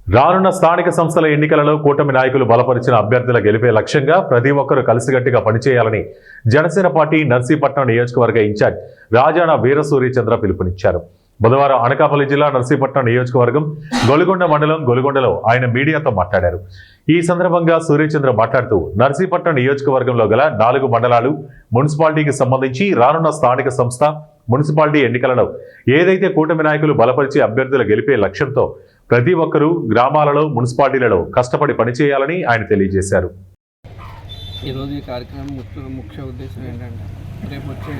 రానున్న స్థానిక సంస్థల ఎన్నికలలో కూటమి నాయకులు బలపరిచిన అభ్యర్థుల గెలిపే లక్ష్యంగా ప్రతి ఒక్కరూ కలిసికట్టుగా పనిచేయాలని జనసేన పార్టీ నర్సీపట్నం నియోజకవర్గ ఇన్ఛార్జ్ రాజాన వీరసూర్యచంద్ర పిలుపునిచ్చారు. బుధవారం అనకాపల్లి జిల్లా నర్సీపట్నం నియోజకవర్గం గొలుగొండ మండలం గొలుగొండలో ఆయన మీడియాతో మాట్లాడారు. ఈ సందర్భంగా సూర్యచంద్ర మాట్లాడుతూ నర్సీపట్నం నియోజకవర్గంలో గల 4 మండలాలు మున్సిపాలిటీకి సంబంధించి రానున్న స్థానిక సంస్థ మున్సిపాలిటీ ఎన్నికలలో ఏదైతే కూటమి నాయకులు బలపరిచి అభ్యర్థుల గెలిపే లక్ష్యంతో ప్రతి ఒక్కరూ గ్రామాలలో మున్సిపాలిటీలలో కష్టపడి పనిచేయాలని ఆయన తెలియజేశారు. ఈరోజు ఈ కార్యక్రమం ముఖ్య ఉద్దేశం ఏంటంటే రేపు వచ్చే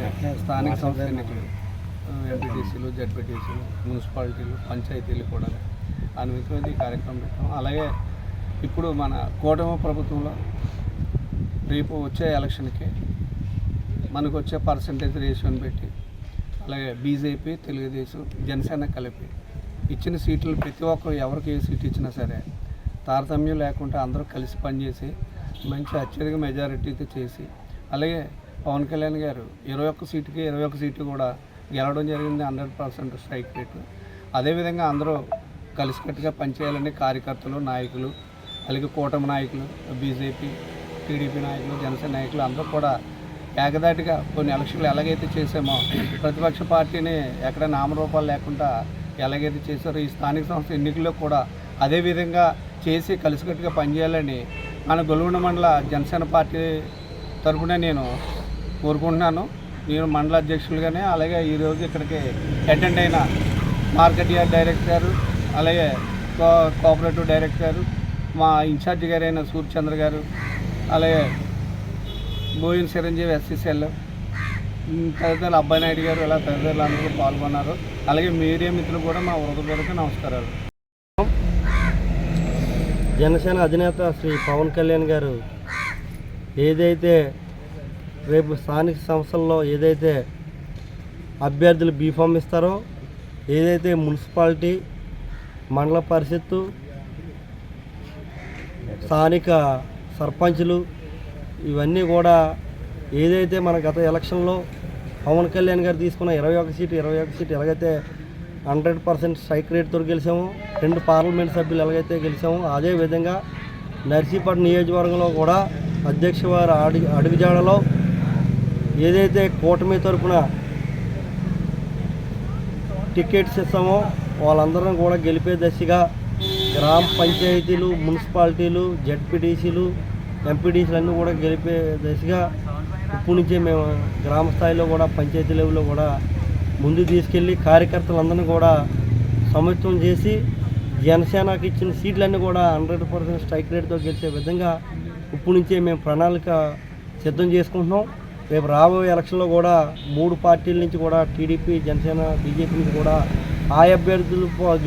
స్థానిక సంస్థ ఎన్నికలు ఎంపీటీసీలు, జడ్పీటీసీలు, మున్సిపాలిటీలు, పంచాయతీలు కూడా అనుమతి ఈ కార్యక్రమం పెట్టాం. అలాగే ఇప్పుడు మన కూటమి ప్రభుత్వంలో రేపు వచ్చే ఎలక్షన్కి మనకు వచ్చే పర్సంటేజ్ రేషియోని పెట్టి అలాగే బీజేపీ, తెలుగుదేశం, జనసేన కలిపి ఇచ్చిన సీట్లు ప్రతి ఒక్కరు ఎవరికి ఏ సీట్ ఇచ్చినా సరే తారతమ్యం లేకుండా అందరూ కలిసి పనిచేసి మంచి అత్యధిక మెజారిటీతో చేసి అలాగే పవన్ కళ్యాణ్ గారు 21 సీటుకి 21 సీట్లు కూడా గెలవడం జరిగింది. 100% స్ట్రైక్ రేటు. అదేవిధంగా అందరూ కలిసికట్టుగా పనిచేయాలని కార్యకర్తలు, నాయకులు, అలాగే కూటమి నాయకులు, బీజేపీ, టీడీపీ నాయకులు, జనసేన నాయకులు అందరూ కూడా ఏకదాటిగా కొన్ని ఎలక్షన్లు ఎలాగైతే చేసామో ప్రతిపక్ష పార్టీని ఎక్కడ నామరూపాలు లేకుండా ఎలాగైతే చేశారో ఈ స్థానిక సంస్థ ఎన్నికల్లో కూడా అదేవిధంగా చేసి కలిసికట్టుగా పనిచేయాలని మన గొలుగొండ మండల జనసేన పార్టీ తరఫున నేను కోరుకుంటున్నాను. నేను మండల అధ్యక్షులుగానే అలాగే ఈరోజు ఇక్కడికి అటెండ్ అయిన మార్కెట్ యార్డ్ డైరెక్టర్, అలాగే కోఆపరేటివ్ డైరెక్టర్, మా ఇన్ఛార్జి గారైన సూర్యచంద్ర గారు, అలాగే బోయిన్ చిరంజీవి ఎస్సీసీఎల్ తదితరులు అబ్బాయి నాయుడు గారు, ఇలా తదితరులు అందరూ పాల్గొన్నారు. అలాగే మీడియా మిత్రులు కూడా మా హృదయపూర్వక నమస్కారాలు. జనసేన అధినేత శ్రీ పవన్ కళ్యాణ్ గారు ఏదైతే రేపు స్థానిక సంస్థల్లో ఏదైతే అభ్యర్థులు బీఫామ్ ఇస్తారో, ఏదైతే మున్సిపాలిటీ, మండల పరిషత్తు, స్థానిక సర్పంచులు ఇవన్నీ కూడా ఏదైతే మన గత ఎలక్షన్లో పవన్ కళ్యాణ్ గారు తీసుకున్న 21 సీటు ఎలాగైతే 100% స్ట్రైక్ రేట్తో గెలిచామో, 2 పార్లమెంట్ సభ్యులు ఎలాగైతే గెలిచామో అదేవిధంగా నర్సీపట్నం నియోజకవర్గంలో కూడా అధ్యక్ష వారి అడుగుజాడలో ఏదైతే కూటమి తరపున టికెట్స్ ఇస్తామో వాళ్ళందరం కూడా గెలిపే దశగా గ్రామ పంచాయతీలు, మున్సిపాలిటీలు, జడ్పీటీసీలు, ఎంపీటీసీలు అన్నీ కూడా గెలిపే దశగా ఇప్పటి నుంచే మేము గ్రామ స్థాయిలో కూడా పంచాయతీ లెవెల్లో కూడా ముందు తీసుకెళ్ళి కార్యకర్తలందరినీ కూడా సమర్థం చేసి జనసేనకి ఇచ్చిన సీట్లన్నీ కూడా 100% స్ట్రైక్ రేట్తో గెలిచే విధంగా ఇప్పటి నుంచే మేము ప్రణాళిక సిద్ధం చేసుకుంటున్నాం. రేపు రాబోయే ఎలక్షన్లో కూడా 3 పార్టీల నుంచి కూడా టీడీపీ, జనసేన, బీజేపీ నుంచి కూడా ఆ అభ్యర్థులు